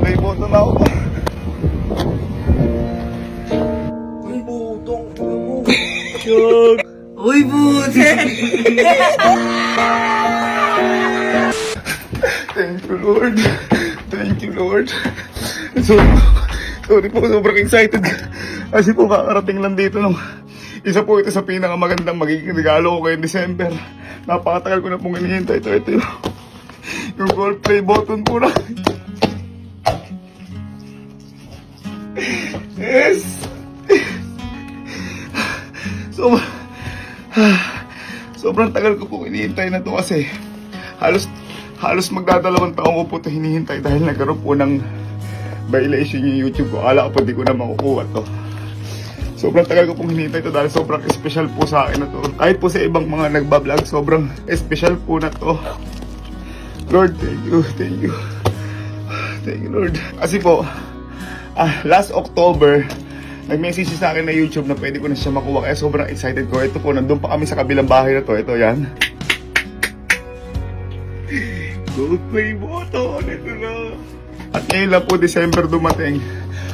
play button na ako. Uy, butong. Chog. Uy, butong. Thank you, Lord. Thank you, Lord. So, sorry po, sobrang excited. Kasi po, kakarating lang dito nung isa po ito sa pinakamagandang magiging regalo ko kay December. Napakatagal ko na pong hinihintay. Ito yung gold play button po na. Yes! Sobrang tagal ko po hinihintay na to kasi halos magdadalawang taong ko po ito hinihintay dahil nagkaroon po ng violation yung YouTube ko. Akala ko po di ko na makukuha to. Sobrang tagal ko pong hinihintay to dahil sobrang special po sa akin na to. Kahit po sa ibang mga nagbablog, sobrang special po na to. Lord, thank you, thank you. Thank you, Lord. Kasi po, last October, nag-message sa akin na YouTube na pwede ko na siya makuha. Kaya sobrang excited ko. Ito po, nandun pa kami sa kabilang bahay na to. Ito, yan. Gold play button. Ito na. At ngayon lang po, December dumating.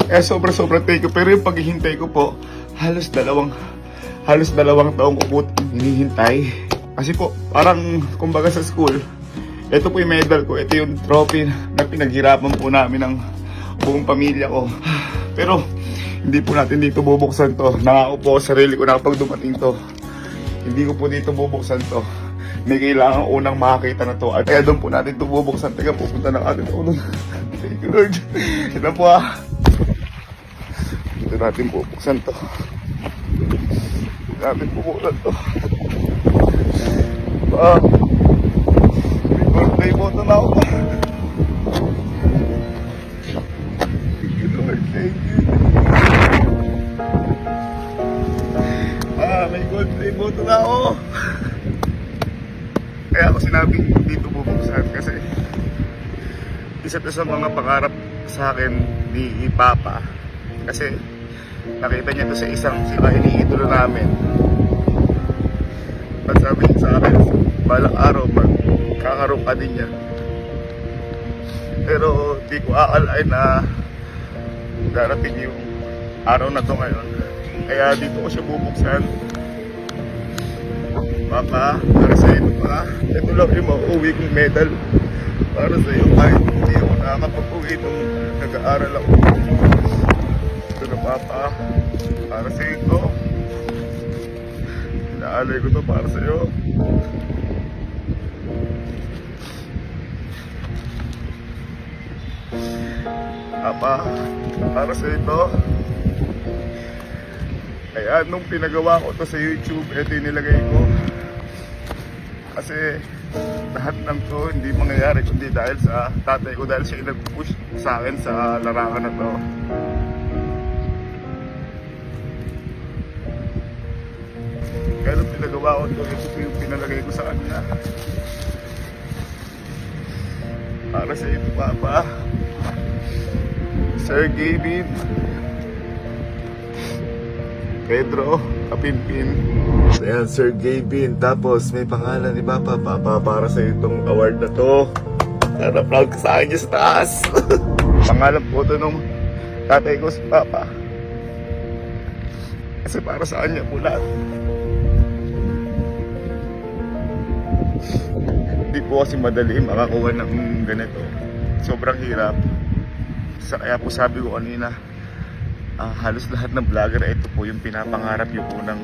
Kaya sobrang thank you. Pero yung paghihintay ko po, halos dalawang taong ko po hinihintay. Kasi po, parang kumbaga sa school, ito po yung medal ko. Ito yung trophy na pinaghirapan po namin ng buong pamilya ko. Pero, hindi po natin dito bubuksan to. Nangako po sa sarili ko na kapag dumating to, hindi ko po dito bubuksan to. May kailangan unang makakita na to. At kaya doon po natin ito bubuksan. Teka, pupunta na agad ako doon. Thank you, Lord. Ito po Dito natin bubuksan to. Dito natin bubuksan to. May play button na ako. Thank you, Lord. Thank you. May gold play button na ako. Kaya ako sinabing dito bubuksan kasi isa to sa mga pangarap sa akin ni Papa. Kasi nakita niya to sa isang iniidolo namin. At sabi niya sa akin, balang araw magkakaroon ka din niya. Pero di ko aakalain na darating yung araw na to ngayon. Kaya dito ko siya bubuksan. Papa, para sa iyo pa. Ito lang yung mauuwi kong medal. Para sa iyo, kahit hindi ako nakakapag-uwi nung nag-aaral ako. Ito na, Papa. Para sa iyo ito. Inaalay ko to para sa iyo. Papa, para sa iyo ito. Kaya nung pinagawa ko to sa YouTube, ito yung nilagay ko. Kasi lahat ng to hindi mangyayari kundi dahil sa tatay ko, dahil siya nag-push sa akin sa larangan na to. Kaya nung pinagawa ko to, ito yung pinalagay ko sa kanya. Para sa ito, Papa. Sir Gavin Pedro Kapimpin. Ayan, Sir Gavin. Tapos may pangalan ni Papa. Papa, para sa itong award na to. Sana proud ka sa akin dyan sa taas. Pangalan po ito nung tatay ko si Papa. Kasi para sa kanya po lahat. Hindi po kasi madali makakuha ng ganito. Sobrang hirap. Kaya po sabi ko kanina, halos lahat ng vlogger, ito po yung pinapangarap yung unang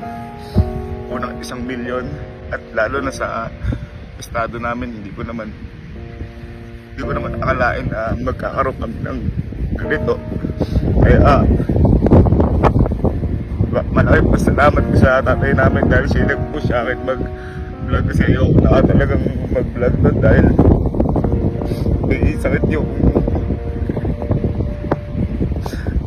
1 milyon. At lalo na sa estado namin, hindi ko naman akalain na magkakaroon kami ng ganito. Kaya malaking pasalamat ko sa tatay namin dahil siya nag-push sa akin mag-vlog. Kasi ayoko na talagang mag-vlog doon dahil may sakit yung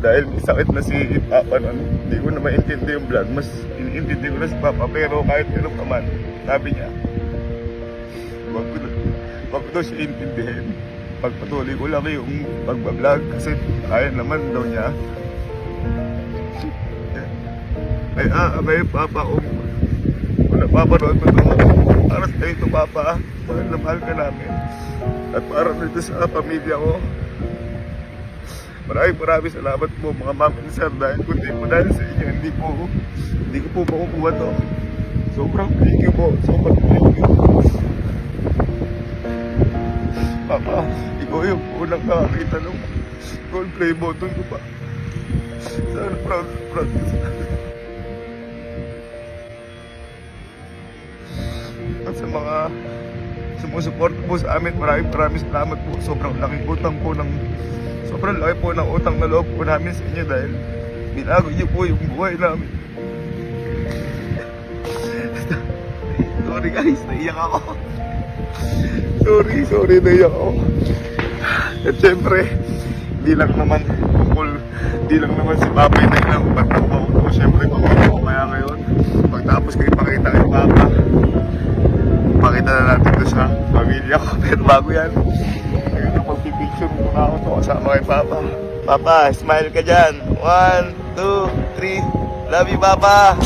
may sakit na si Papa nun. Hindi ko na maintindihan yung vlog. Mas iniintindi ko na si Papa. Pero kahit ano pa man, sabi niya, wag ko daw siya intindihin. Pagpatuloy ko lang yung pagbablog kasi kaya naman daw niya. May Papa kung napapanood mo ito, para sa ito, Papa. Mahal na mahal ka namin. At para dito sa pamilya ko, Maraming salamat po mga ma'am and sir dahil kundi po dahil sa inyo, hindi ko po makukuha to. Sobrang thank you po. Sobrang thank you. Papa, ikaw yung unang nakakita ng gold play button ko pa. Sana proud ka sa akin. At sa mga sumusupport po sa amin, maraming salamat po. Sobrang laki po ng utang na loob po namin sa inyo dahil binago niyo po yung buhay namin. Sorry guys, naiyak ako. Sorry, naiyak ako. At syempre, di lang naman si Papa yung nailang pagtrabaho ko. Syempre, pamama ko kaya ngayon. Pagtapos ko ipakita kay Papa, pakita na natin to sa pamilya ko. Pero bago yan, magpipicture muna ako to kasama kay Papa. Papa, smile ka dyan. 1, 2, 3. Love you, Papa.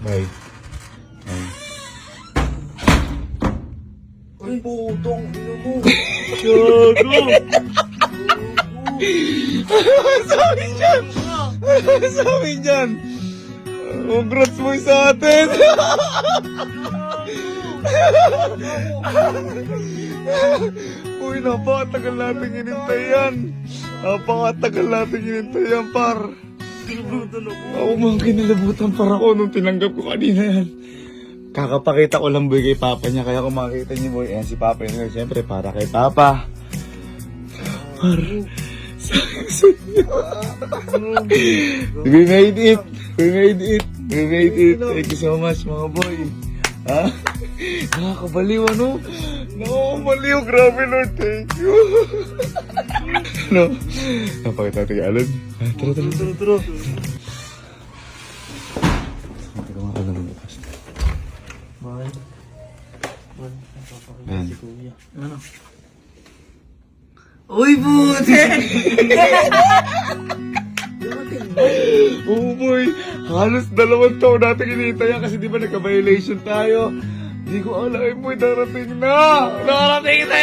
Bye. Ay, putong, ino mo. Sabi dyan. Congrats mo sa atin. Uy, napakatagal natin hinintay yan. Par. Kinibutan ako. Ako mga kinilabutan para ako nung tinanggap ko kanina yan. Kakapakita ko lang boy kay Papa niya. Kaya kung makikita niyo boy, ayan si Papa yun. Siyempre para kay Papa. Par. Sayang sa inyo. We made it. Thank you so much mga boy. Ha? Nakakabaliw ano? Nakakabaliw. Grabe Lord. Thank you. Ano? Napakita natin yung alon. Tara. Turo. Tara mga alon ng bukas. Bakit? Ben. Si Kuya. Ano? Uy, buti! Oo boy, halos 2 taon natin hinihintay yan kasi di ba nagka-violation tayo. Di ko alain boy, darating na! Darating na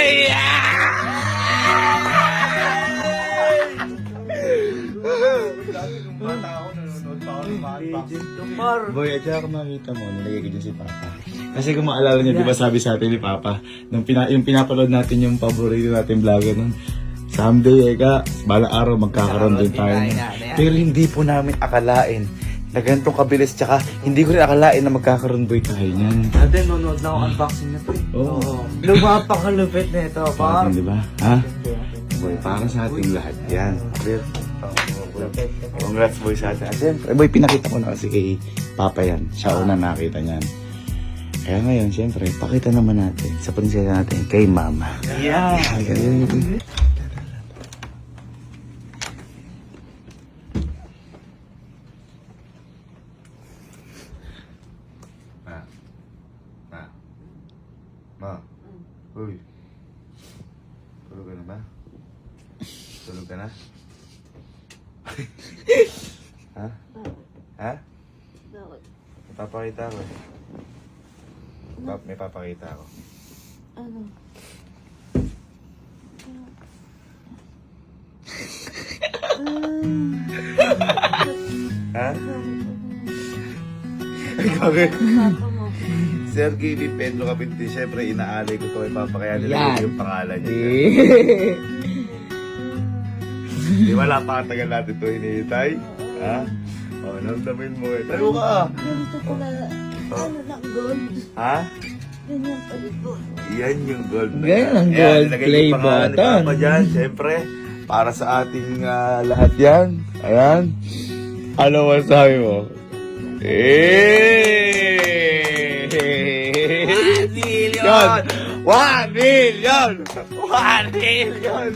Boy, at saka kung makita mo, nilagay ko dyan si Papa. Kasi kung maalala niyo, di ba sabi sa atin ni Papa, nung yung pinapanood natin yung paborito natin vlogger nun, someday, balang araw magkakaroon din tayo. Pero hindi po namin akalain na ganitong kabilis, tsaka hindi ko rin akalain na magkakaroon boy tayo niyan. Dati nanonood na ako unboxing na to eh. Oo. Lumapakalupit na ito, Sa par. atin, di ba? Ha? Boy, para sa ating lahat yan. Congrats boy sa atin. At siyempre, boy, pinakita ko na kasi kay Papa yan. Siya una nakita niyan. Kaya ngayon, siyempre, pakita naman natin sa prinsesa natin kay Mama. Yeah. Ma. Uy. Tulog ka na ba? Tulog ka na? Ha? Ha? May papakita ako. May papakita ako. Ano? Ha? Bakit? Papa mo. Sir Gavin Pedro Capinti, syempre inaalay ko to kay Papa kaya Yan. nilagay yung pangalan niya. Di ba napakatagal natin to hinihintay? Ha? O, namdamin mo eh. Tayo ka! Ganito pala, ano lang, gold. Ha? Ganyan pala gold. Yan yung gold na Ganyan ang Ayan, gold nilagay play yung pangalan ni button. Papa dyan, syempre. Para sa ating lahat yan. Ayan. Ano masabi mo? Yan! 1 million! 1 million!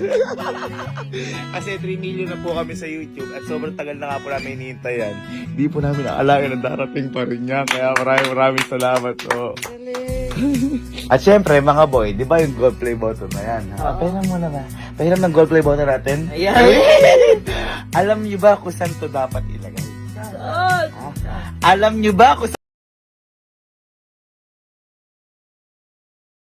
Kasi 3 million na po kami sa YouTube at sobrang tagal na nga po namin hinihintay yan. Hindi po namin akalain na darating pa rin yan. Kaya maraming salamat po. At syempre mga boy, di ba yung gold play button na yan? Pahiram mo na ba? Pahiram ng gold play button natin? Ayan. Alam niyo ba kung saan to dapat ilagay? Alam niyo ba kung